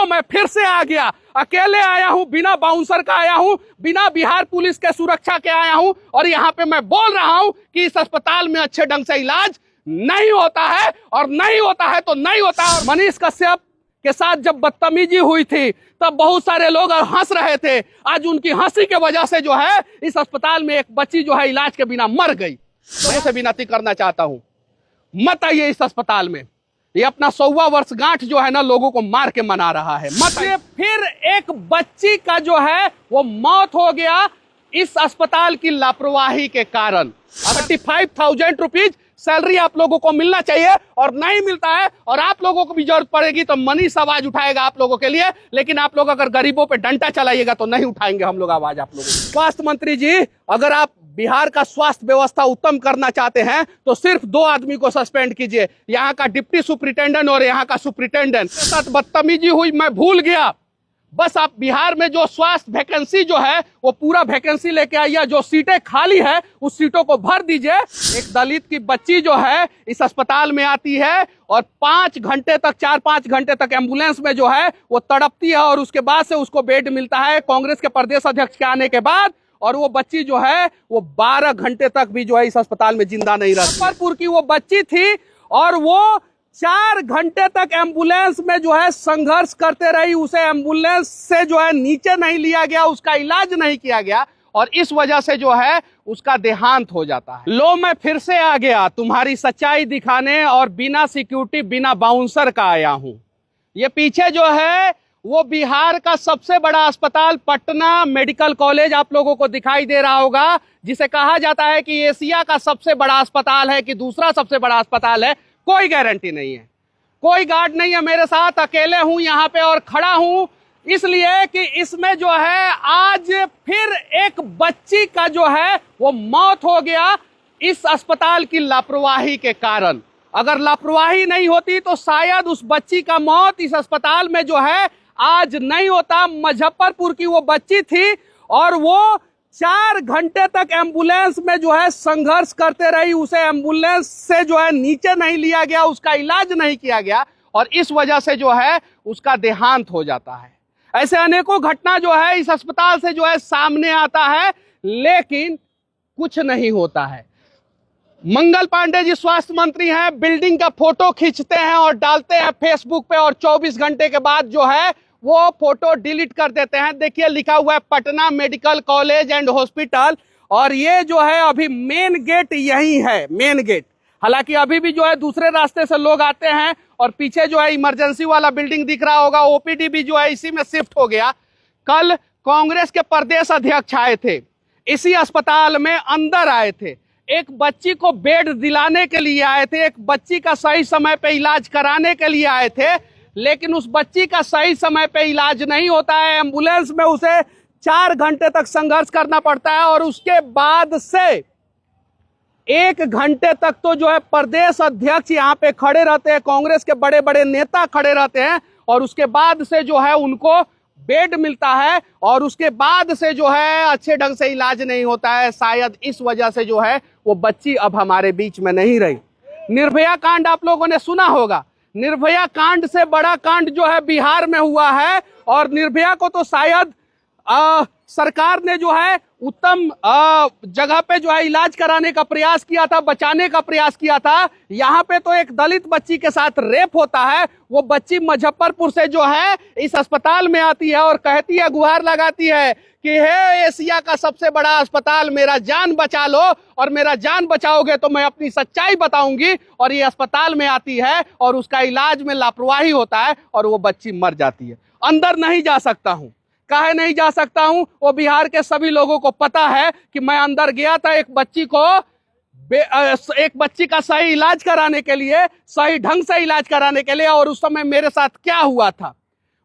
लो मैं फिर से आ गया, अकेले आया हूं, बिना बाउंसर का आया हूं, बिना बिहार पुलिस के सुरक्षा के आया हूं, और यहां पे मैं बोल रहा हूं कि इस अस्पताल में अच्छे ढंग से इलाज नहीं होता है, और नहीं होता है तो नहीं होता है। मनीष कश्यप के साथ जब बदतमीजी हुई थी तब बहुत सारे लोग हंस रहे थे, आज उनकी हंसी के वजह से जो है इस अस्पताल में एक बच्ची जो है इलाज के बिना मर गई। तो उसे विनती करना चाहता हूं, मत आइए इस अस्पताल में, ये अपना 100वां वर्षगांठ जो है ना लोगों को मार के मना रहा है, मत आइए। फिर एक बच्ची का जो है वो मौत हो गया इस अस्पताल की लापरवाही के कारण। 35,000 रुपीज सैलरी आप लोगों को मिलना चाहिए और नहीं मिलता है, और आप लोगों को भी जरूरत पड़ेगी तो मनीष आवाज उठाएगा आप लोगों के लिए, लेकिन आप लोग अगर गरीबों पे डंडा चलाइएगा तो नहीं उठाएंगे हम लोग आवाज आप लोगों की। स्वास्थ्य मंत्री जी, अगर आप बिहार का स्वास्थ्य व्यवस्था उत्तम करना चाहते हैं तो सिर्फ 2 आदमी को सस्पेंड कीजिए, यहाँ का डिप्टी सुपरिटेंडेंट और यहाँ का सुपरिटेंडेंट। के साथ बदतमीजी हुई मैं भूल गया, बस आप बिहार में जो स्वास्थ्य वैकेंसी जो है वो पूरा वैकेंसी लेके आइए, जो सीटें खाली है उस सीटों को भर दीजिए। एक दलित की बच्ची जो है इस अस्पताल में आती है और 5 घंटे तक 4-5 घंटे तक एम्बुलेंस में जो है वो तड़पती है, और उसके बाद से उसको बेड मिलता है कांग्रेस के प्रदेश अध्यक्ष के आने के बाद, और वो बच्ची जो है वो 12 घंटे तक भी जो है इस अस्पताल में जिंदा नहीं रही। मुजफ्फरपुर की वो बच्ची थी और वो 4 घंटे तक एम्बुलेंस में जो है संघर्ष करते रही, उसे एम्बुलेंस से जो है नीचे नहीं लिया गया, उसका इलाज नहीं किया गया, और इस वजह से जो है उसका देहांत हो जाता है। लो मैं फिर से आ गया तुम्हारी सच्चाई दिखाने, और बिना सिक्योरिटी बिना बाउंसर का आया हूं। ये पीछे जो है वो बिहार का सबसे बड़ा अस्पताल पटना मेडिकल कॉलेज आप लोगों को दिखाई दे रहा होगा, जिसे कहा जाता है कि एशिया का सबसे बड़ा अस्पताल है कि दूसरा सबसे बड़ा अस्पताल है, कोई गारंटी नहीं है, कोई गार्ड नहीं है मेरे साथ, अकेले हूं यहाँ पे और खड़ा हूं इसलिए कि इसमें जो है आज फिर एक बच्ची का जो है वो मौत हो गया इस अस्पताल की लापरवाही के कारण। अगर लापरवाही नहीं होती तो शायद उस बच्ची का मौत इस अस्पताल में जो है आज नहीं होता। मुजफ्फरपुर की वो बच्ची थी और वो 4 घंटे तक एम्बुलेंस में जो है संघर्ष करते रही, उसे एम्बुलेंस से जो है नीचे नहीं लिया गया, उसका इलाज नहीं किया गया, और इस वजह से जो है उसका देहांत हो जाता है। ऐसे अनेकों घटना जो है इस अस्पताल से जो है सामने आता है, लेकिन कुछ नहीं होता है। मंगल पांडे जी स्वास्थ्य मंत्री हैं, बिल्डिंग का फोटो खींचते हैं और डालते हैं फेसबुक पे, और 24 घंटे के बाद जो है वो फोटो डिलीट कर देते हैं। देखिए लिखा हुआ है Patna medical college and hospital, और ये जो है अभी मेन गेट यही है, मेन गेट। हालांकि अभी भी जो है दूसरे रास्ते से लोग आते हैं, और पीछे जो है इमरजेंसी वाला बिल्डिंग दिख रहा होगा, ओपीडी भी जो है इसी में शिफ्ट हो गया। कल कांग्रेस के प्रदेश अध्यक्ष आए थे, इसी अस्पताल में अंदर आए थे, एक बच्ची को बेड दिलाने के लिए आए थे, एक बच्ची का सही समय पे इलाज कराने के लिए आए थे, लेकिन उस बच्ची का सही समय पे इलाज नहीं होता है। एम्बुलेंस में उसे 4 घंटे तक संघर्ष करना पड़ता है, और उसके बाद से 1 घंटे तक तो जो है प्रदेश अध्यक्ष यहाँ पे खड़े रहते हैं, कांग्रेस के बड़े बड़े नेता खड़े रहते हैं, और उसके बाद से जो है उनको बेड मिलता है, और उसके बाद से जो है अच्छे ढंग से इलाज नहीं होता है। शायद इस वजह से जो है वो बच्ची अब हमारे बीच में नहीं रही। निर्भया कांड आप लोगों ने सुना होगा, निर्भया कांड से बड़ा कांड जो है बिहार में हुआ है, और निर्भया को तो शायद सरकार ने जो है उत्तम जगह पे जो है इलाज कराने का प्रयास किया था, बचाने का प्रयास किया था। यहाँ पे तो एक दलित बच्ची के साथ रेप होता है। वो बच्ची मुजफ्फरपुर से जो है इस अस्पताल में आती है और कहती है, गुहार लगाती है कि हे एशिया का सबसे बड़ा अस्पताल, मेरा जान बचा लो, और मेरा जान बचाओगे तो मैं अपनी सच्चाई बताऊंगी। और ये अस्पताल में आती है और उसका इलाज में लापरवाही होता है और वो बच्ची मर जाती है। अंदर नहीं जा सकता हूँ, काहे नहीं जा सकता हूं? वो बिहार के सभी लोगों को पता है कि मैं अंदर गया था एक बच्ची का सही इलाज कराने के लिए, सही ढंग से इलाज कराने के लिए, और उस समय मेरे साथ क्या हुआ था।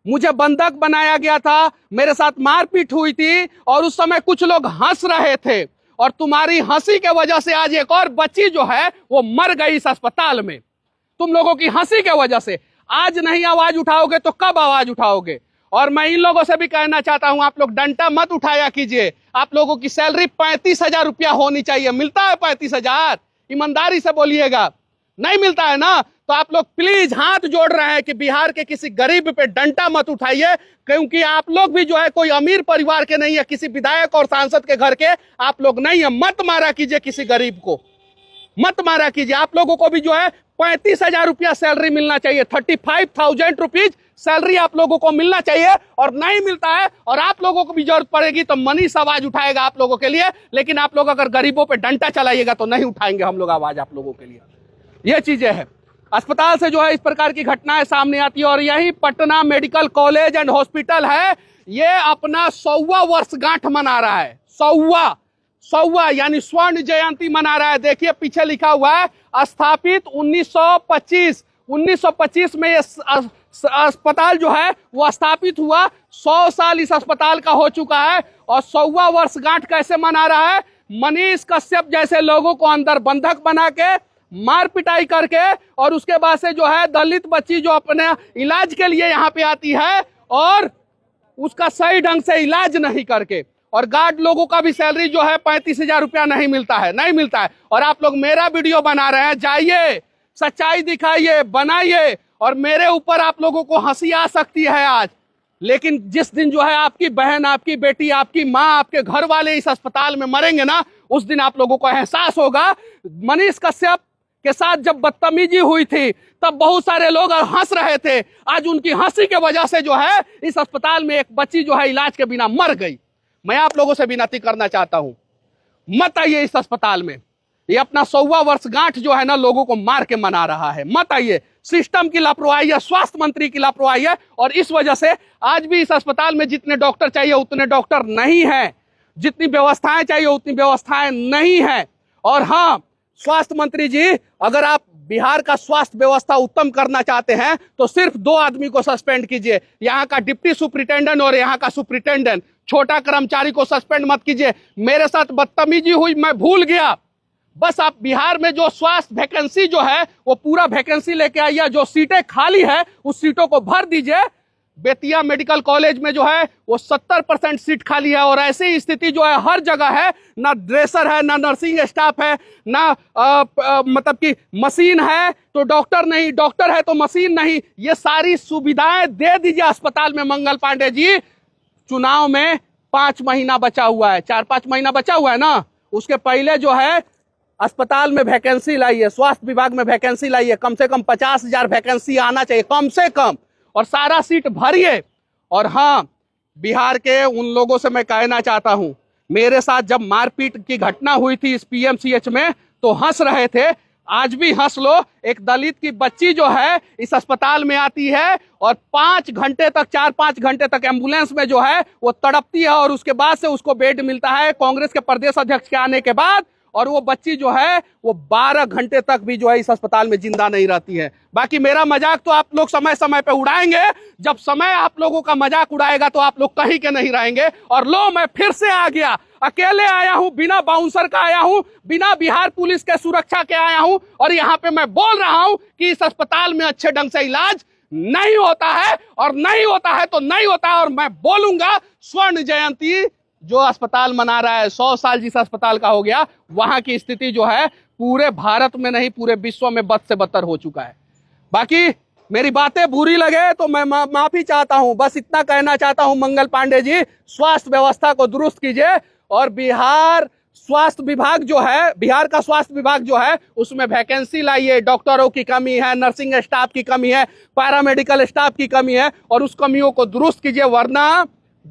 मुझे बंधक बनाया गया था, मेरे साथ मारपीट हुई थी, और उस समय कुछ लोग हंस रहे थे, और तुम्हारी हंसी के वजह से आज एक और बच्ची जो है वो मर गई इस अस्पताल में। तुम लोगों की हंसी के वजह से आज नहीं आवाज उठाओगे तो कब आवाज उठाओगे? और मैं इन लोगों से भी कहना चाहता हूं, आप लोग डंडा मत उठाया कीजिए। आप लोगों की सैलरी 35,000 रुपया होनी चाहिए। मिलता है 35,000? ईमानदारी से बोलिएगा, नहीं मिलता है ना, तो आप लोग प्लीज हाथ जोड़ रहे हैं कि बिहार के किसी गरीब पे डंडा मत उठाइए, क्योंकि आप लोग भी जो है कोई अमीर परिवार के नहीं है, किसी विधायक और सांसद के घर के आप लोग नहीं है। मत मारा कीजिए किसी गरीब को, मत मारा कीजिए। आप लोगों को भी जो है 35,000 रुपया सैलरी मिलना चाहिए, 35,000 रुपीज सैलरी आप लोगों को मिलना चाहिए, और नहीं मिलता है। और आप लोगों को भी जरूरत पड़ेगी तो मनीष आवाज उठाएगा आप लोगों के लिए, लेकिन आप लोग अगर गरीबों पे डंडा चलाइएगा तो नहीं उठाएंगे हम लोग आवाज आप लोगों के लिए। ये चीजें हैं। अस्पताल से जो है इस प्रकार की घटनाएं सामने आती है, और यही Patna medical college and hospital है, ये अपना 100वां वर्षगांठ मना रहा है। 100वां यानी स्वर्ण जयंती मना रहा है। देखिए पीछे लिखा हुआ है स्थापित 1925 में ये अस्पताल जो है वो स्थापित हुआ। 100 साल इस अस्पताल का हो चुका है, और 100वां वर्षगांठ कैसे मना रहा है? मनीष कश्यप जैसे लोगों को अंदर बंधक बना के, मार पिटाई करके, और उसके बाद से जो है दलित बच्ची जो अपने इलाज के लिए यहाँ पे आती है और उसका सही ढंग से इलाज नहीं करके, और गार्ड लोगों का भी सैलरी जो है 35,000 रुपया नहीं मिलता है, नहीं मिलता है। और आप लोग मेरा वीडियो बना रहे हैं, जाइए सच्चाई दिखाइए, बनाइए, और मेरे ऊपर आप लोगों को हंसी आ सकती है आज, लेकिन जिस दिन जो है आपकी बहन, आपकी बेटी, आपकी माँ, आपके घर वाले इस अस्पताल में मरेंगे ना, उस दिन आप लोगों को एहसास होगा। मनीष कश्यप के साथ जब बदतमीजी हुई थी तब बहुत सारे लोग हंस रहे थे, आज उनकी हंसी के वजह से जो है इस अस्पताल में एक बच्ची जो है इलाज के बिना मर गई। मैं आप लोगों से विनती करना चाहता हूं, मत आइए इस अस्पताल में। ये अपना 100वां वर्षगांठ जो है ना लोगों को मार के मना रहा है, मत आइए। सिस्टम की लापरवाही है, स्वास्थ्य मंत्री की लापरवाही है, और इस वजह से आज भी इस अस्पताल में जितने डॉक्टर चाहिए उतने डॉक्टर नहीं है, जितनी व्यवस्थाएं चाहिए उतनी व्यवस्थाएं नहीं है। और हाँ, स्वास्थ्य मंत्री जी, अगर आप बिहार का स्वास्थ्य व्यवस्था उत्तम करना चाहते हैं तो सिर्फ 2 आदमी को सस्पेंड कीजिए, यहाँ का डिप्टी सुपरिटेंडेंट और यहाँ का सुपरिटेंडेंट। छोटा कर्मचारी को सस्पेंड मत कीजिए। मेरे साथ बदतमीजी हुई, मैं भूल गया। बस आप बिहार में जो स्वास्थ्य वैकेंसी जो है वो पूरा वैकेंसी लेके आइए, जो सीटें खाली है उस सीटों को भर दीजिए। बेतिया मेडिकल कॉलेज में जो है वो 70% सीट खाली है, और ऐसी स्थिति जो है हर जगह है, ना ड्रेसर है, ना नर्सिंग स्टाफ है, ना मतलब कि मशीन है तो डॉक्टर नहीं, डॉक्टर है तो मशीन नहीं। ये सारी सुविधाएं दे दीजिए अस्पताल में। मंगल पांडे जी, चुनाव में 5 महीना बचा हुआ है, 4-5 महीना बचा हुआ है ना, उसके पहले जो है अस्पताल में वैकेंसी लाइए, स्वास्थ्य विभाग में वैकेंसी लाइए, कम से कम 50,000 वैकेंसी आना चाहिए कम से कम, और सारा सीट भरिए। और हाँ, बिहार के उन लोगों से मैं कहना चाहता हूं, मेरे साथ जब मारपीट की घटना हुई थी इस पीएमसीएच में तो हंस रहे थे, आज भी हंस लो। एक दलित की बच्ची जो है इस अस्पताल में आती है और 5 घंटे तक, 4-5 घंटे तक एम्बुलेंस में जो है वो तड़पती है, और उसके बाद से उसको बेड मिलता है कांग्रेस के प्रदेश अध्यक्ष के आने के बाद, और वो बच्ची जो है वो 12 घंटे तक भी जो है इस अस्पताल में जिंदा नहीं रहती है। बाकी मेरा मजाक तो आप लोग समय समय पे उड़ाएंगे, जब समय आप लोगों का मजाक उड़ाएगा तो आप लोग कहीं के नहीं रहेंगे। और लो, मैं फिर से आ गया, अकेले आया हूं, बिना बाउंसर का आया हूं, बिना बिहार पुलिस के सुरक्षा के आया हूं, और यहाँ पे मैं बोल रहा हूं कि इस अस्पताल में अच्छे ढंग से इलाज नहीं होता है, और नहीं होता है तो नहीं होता है। और मैं बोलूंगा, स्वर्ण जयंती जो अस्पताल मना रहा है, 100 साल जिस अस्पताल का हो गया, वहां की स्थिति जो है पूरे भारत में नहीं पूरे विश्व में बद से बदतर हो चुका है। बाकी मेरी बातें बुरी लगे तो मैं माफी चाहता हूं, बस इतना कहना चाहता हूं। मंगल पांडे जी, स्वास्थ्य व्यवस्था को दुरुस्त कीजिए, और बिहार स्वास्थ्य विभाग जो है, बिहार का स्वास्थ्य विभाग जो है उसमें वैकेंसी लाइए। डॉक्टरों की कमी है, नर्सिंग स्टाफ की कमी है, पैरामेडिकल स्टाफ की कमी है, और उस कमियों को दुरुस्त कीजिए। वरना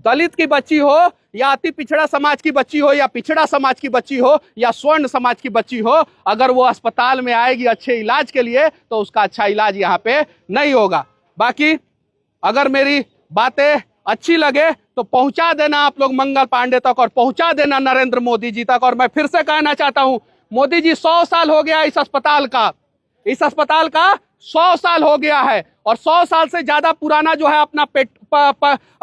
दलित की बच्ची हो, या अति पिछड़ा समाज की बच्ची हो, या पिछड़ा समाज की बच्ची हो, या स्वर्ण समाज की बच्ची हो, अगर वो अस्पताल में आएगी अच्छे इलाज के लिए तो उसका अच्छा इलाज यहाँ पे नहीं होगा। बाकी अगर मेरी बातें अच्छी लगे तो पहुंचा देना आप लोग मंगल पांडे तक, और पहुंचा देना नरेंद्र मोदी जी तक। और मैं फिर से कहना चाहता हूं, मोदी जी 100 साल हो गया इस अस्पताल का, इस अस्पताल का 100 साल हो गया है, और 100 साल से ज्यादा पुराना जो है अपना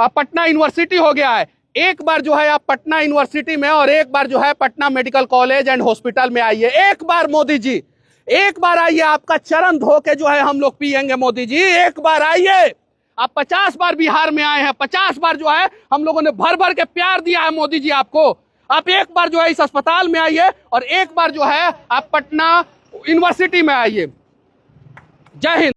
पटना यूनिवर्सिटी हो गया है। एक बार जो है आप पटना यूनिवर्सिटी में, और एक बार जो है Patna medical college and hospital में आइए। एक बार मोदी जी, एक बार आइए, आपका चरण धो के जो है हम लोग पियेंगे। मोदी जी, एक बार आइए। आप 50 बार बिहार में आए हैं, 50 बार जो है हम लोगों ने भर भर के प्यार दिया है मोदी जी आपको। आप एक बार जो है इस अस्पताल में आइए, और एक बार जो है आप पटना यूनिवर्सिटी में आइए। जय हिंद।